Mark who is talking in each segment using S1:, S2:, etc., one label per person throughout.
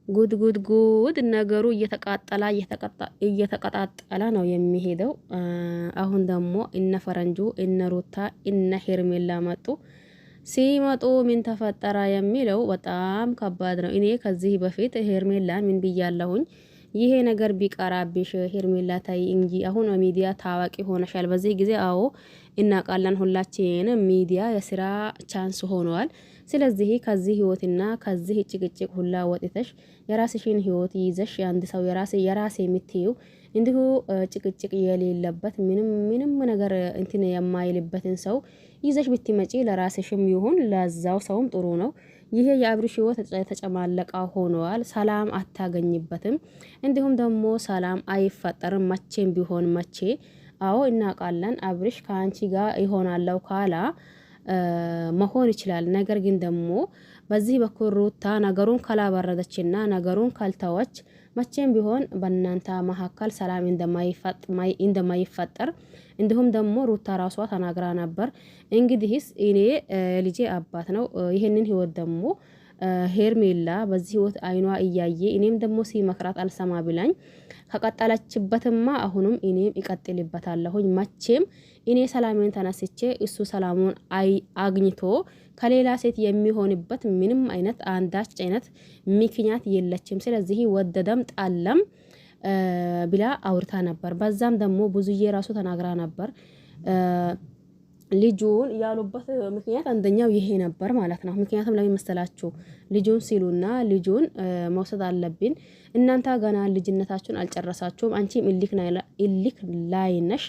S1: ጉድ ጉድ ጉድ ነገሩ እየተቀጣጠለ ነው የሚሄደው። አሁን ደግሞ እነ ፈረንጁ እነ ሩታ እነ ሄርሜላ መጡ። ሲመጡ ምን ተፈጠረ የሚለው በጣም ከባድ ነው። እኔ ከዚህ በፊት ሄርሜላን ምን ብያለሁኝ? ይሄ ነገር ቢቀራብሽ ሄርሜላ ታይ እንጂ አሁን ሚዲያ ታዋቂ ሆነሻል። በዚህ ጊዜ አዎ እናውቃለን ሁላችንም ሚዲያ የስራ ቻንስ ሆኗል። ስለዚህ ከዚህ ህይወትና ከዚህ ጭቅጭቅ ሁላ ወጥተሽ የራስሽን ህይወት ይዘሽ አንድ ሰው የራሴ የምትይው እንዲሁ ጭቅጭቅ የሌለበት ምንም ነገር እንትን የማይልበትን ሰው ይዘሽ ብትመጪ ለራስሽም ይሁን ለዛው ሰውም ጥሩ ነው። ይሄ የአብርሽ ህይወት ተጨማለቃ ሆኗል። ሰላም አታገኝበትም። እንዲሁም ደግሞ ሰላም አይፈጠርም መቼም ቢሆን መቼ። አዎ እናውቃለን አብርሽ ከአንቺ ጋር ይሆናለው ካላ መሆን ይችላል። ነገር ግን ደግሞ በዚህ በኩል ሩታ ነገሩን ካላበረደችና ነገሩን ካልተወች መቼም ቢሆን በእናንተ መካከል ሰላም እንደማይፈጠር እንዲሁም ደግሞ ሩታ ራሷ ተናግራ ነበር። እንግዲህስ እኔ ልጄ አባት ነው። ይሄንን ህይወት ደግሞ ሄርሜላ በዚህ ህይወት አይኗ እያየ እኔም ደግሞ ሲመክራት አልሰማ ብላኝ ከቀጠለችበትማ አሁንም እኔም ይቀጥልበታለሁኝ። መቼም እኔ ሰላሜን ተነስቼ እሱ ሰላሙን አግኝቶ ከሌላ ሴት የሚሆንበት ምንም አይነት አንዳች አይነት ምክንያት የለችም። ስለዚህ ወደደም ጣለም ብላ አውርታ ነበር። በዛም ደግሞ ብዙዬ ራሱ ተናግራ ነበር። ልጁን ያሉበት ምክንያት አንደኛው ይሄ ነበር ማለት ነው። ምክንያቱም ለምን መሰላችሁ? ልጁን ሲሉና ልጁን መውሰድ አለብን እናንተ ገና ልጅነታችሁን አልጨረሳችሁም። አንቺም እልክ ላይ ነሽ፣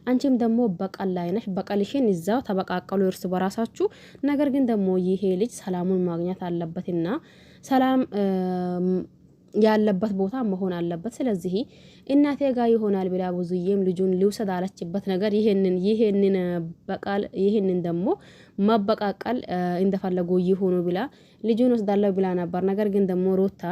S1: አንቺም ደግሞ በቀል ላይ ነሽ። በቀልሽን እዛው ተበቃቀሉ እርስ በራሳችሁ። ነገር ግን ደግሞ ይሄ ልጅ ሰላሙን ማግኘት አለበትና ሰላም ያለበት ቦታ መሆን አለበት። ስለዚህ እናቴ ጋር ይሆናል ብላ ብዙዬም ልጁን ሊውሰድ አለችበት ነገር ይሄንን ደግሞ መበቃቀል እንደፈለጉ ይሆኑ ብላ ልጁን ወስዳለሁ ብላ ነበር። ነገር ግን ደግሞ ሩታ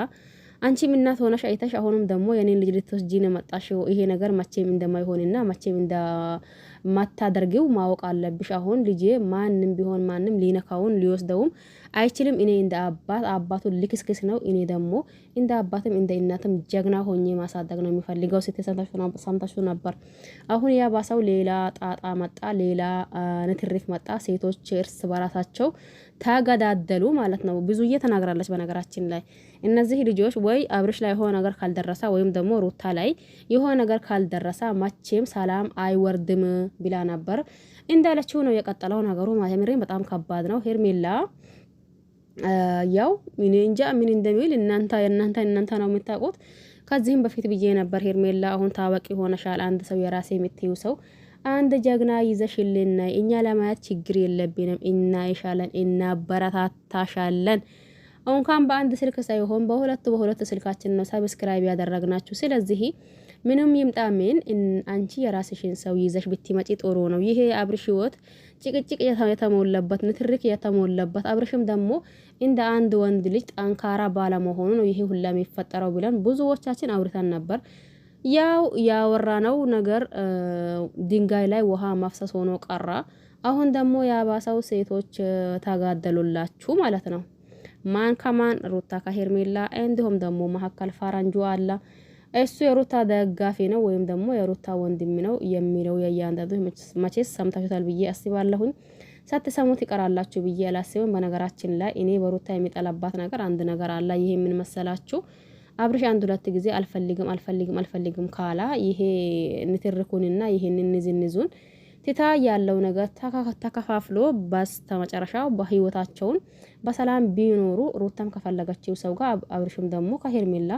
S1: አንቺም እናት ሆነሽ አይተሽ አሁንም ደግሞ የኔን ልጅ ልትወስጂ ነው መጣሽው። ይሄ ነገር መቼም እንደማይሆንና መቼም እንደማታደርጊው ማወቅ አለብሽ። አሁን ልጄ ማንም ቢሆን ማንም ሊነካውን ሊወስደውም አይችልም። እኔ እንደ አባቱን ልክስክስ ነው። እኔ ደግሞ እንደ አባትም እንደ እናትም ጀግና ሆኜ ማሳደግ ነው የሚፈልገው። ሰምታችሁ ነበር። አሁን ያ ባሰው ሌላ ጣጣ መጣ፣ ሌላ ንትርክ መጣ። ሴቶች እርስ በራሳቸው ተገዳደሉ ማለት ነው። ብዙዬ ተናግራለች። በነገራችን ላይ እነዚህ ልጆች ወይ አብርሽ ላይ የሆነ ነገር ካልደረሰ ወይም ደግሞ ሩታ ላይ የሆነ ነገር ካልደረሰ መቼም ሰላም አይወርድም ብላ ነበር። እንዳለችው ነው የቀጠለው ነገሩ። ማለትም በጣም ከባድ ነው። ሄርሜላ ያው እኔ እንጃ ምን እንደሚል እናንተ ነው የምታውቁት። ከዚህም በፊት ብዬ ነበር ሄርሜላ አሁን ታዋቂ ሆነሻል። አንድ ሰው የራሴ የምትይው ሰው አንድ ጀግና ይዘሽልን እኛ ለማየት ችግር የለብንም። እናይሻለን፣ እናበረታታሻለን። እንኳን በአንድ ስልክ ሳይሆን በሁለት ስልካችን ነው ሰብስክራይብ ያደረግናችሁ። ስለዚህ ምንም ይምጣ ምን አንቺ የራስሽን ሰው ይዘሽ ብትመጪ ጥሩ ነው። ይሄ አብርሽ ህይወት ጭቅጭቅ የተሞላበት ንትርክ የተሞላበት አብርሽም ደግሞ እንደ አንድ ወንድ ልጅ ጠንካራ ባለመሆኑ ነው ይሄ ሁላ የሚፈጠረው ብለን ብዙዎቻችን አውርተን ነበር። ያው ያወራነው ነገር ድንጋይ ላይ ውሃ ማፍሰስ ሆኖ ቀራ። አሁን ደግሞ ያባሰው ሴቶች ተጋደሉላችሁ ማለት ነው። ማን ከማን? ሩታ ከሄርሜላ እንዲሁም ደግሞ መሀከል ፈረንጁ አለ። እሱ የሩታ ደጋፊ ነው ወይም ደግሞ የሩታ ወንድም ነው የሚለው የእያንዳንዱ መቼስ ሰምታችኋል ብዬ አስባለሁኝ። ሳትሰሙት ይቀራላችሁ ብዬ አላስብም። በነገራችን ላይ እኔ በሩታ የሚጠላባት ነገር አንድ ነገር አለ። ይሄ ምን መሰላችሁ? አብርሽ አንድ ሁለት ጊዜ አልፈልግም ካላ ይሄ ንትርኩንና ይሄንን ንዝንዙን ትታ ያለው ነገር ተከፋፍሎ በስተመጨረሻው በህይወታቸውን በሰላም ቢኖሩ ሩታም ከፈለገችው ሰው ጋር አብርሽም ደግሞ ከሄርሜላ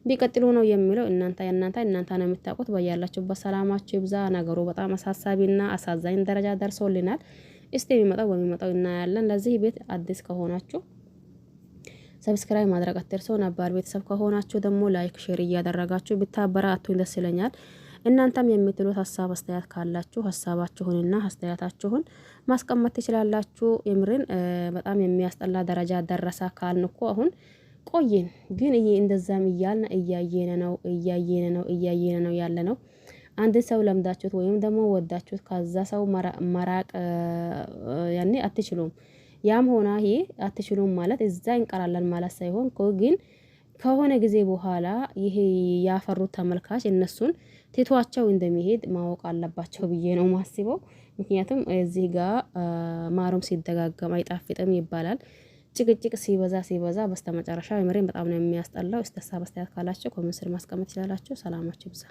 S1: ቢቀጥሉ ነው የሚለው። እናንተ ነው የምታውቁት። በያላችሁበት ሰላማችሁ ይብዛ። ነገሩ በጣም አሳሳቢና አሳዛኝ ደረጃ ደርሶልናል። እስቲ በሚመጣው እናያለን። ለዚህ ቤት አዲስ ከሆናችሁ ሰብስክራይብ ማድረግ አትርሱ። ነባር ቤተሰብ ከሆናችሁ ደግሞ ላይክ፣ ሼር እያደረጋችሁ ብታበረታቱኝ ደስ ይለኛል። እናንተም የምትሉት ሀሳብ አስተያየት ካላችሁ ሀሳባችሁንና አስተያየታችሁን ማስቀመጥ ትችላላችሁ። የምርን በጣም የሚያስጠላ ደረጃ ደረሰ ካልን እኮ አሁን ቆየን። ግን እንደዛም እያልን እያየነ ነው ያለ ነው። አንድ ሰው ለምዳችሁት ወይም ደግሞ ወዳችሁት ከዛ ሰው መራቅ ያኔ አትችሉም። ያም ሆና ይሄ አትችሉም ማለት እዛ እንቀራለን ማለት ሳይሆን ግን ከሆነ ጊዜ በኋላ ይሄ ያፈሩት ተመልካች እነሱን ቴቷቸው እንደሚሄድ ማወቅ አለባቸው ብዬ ነው ማስበው። ምክንያቱም እዚህ ጋር ማሩም ሲደጋገም አይጣፍጥም ይባላል። ጭቅጭቅ ሲበዛ በስተመጨረሻ የምሬን በጣም ነው የሚያስጠላው። እስቲ ሀሳብ አስተያየት ካላችሁ ኮሜንት ስር ማስቀመጥ ይችላልላችሁ። ሰላማችሁ ይብዛ።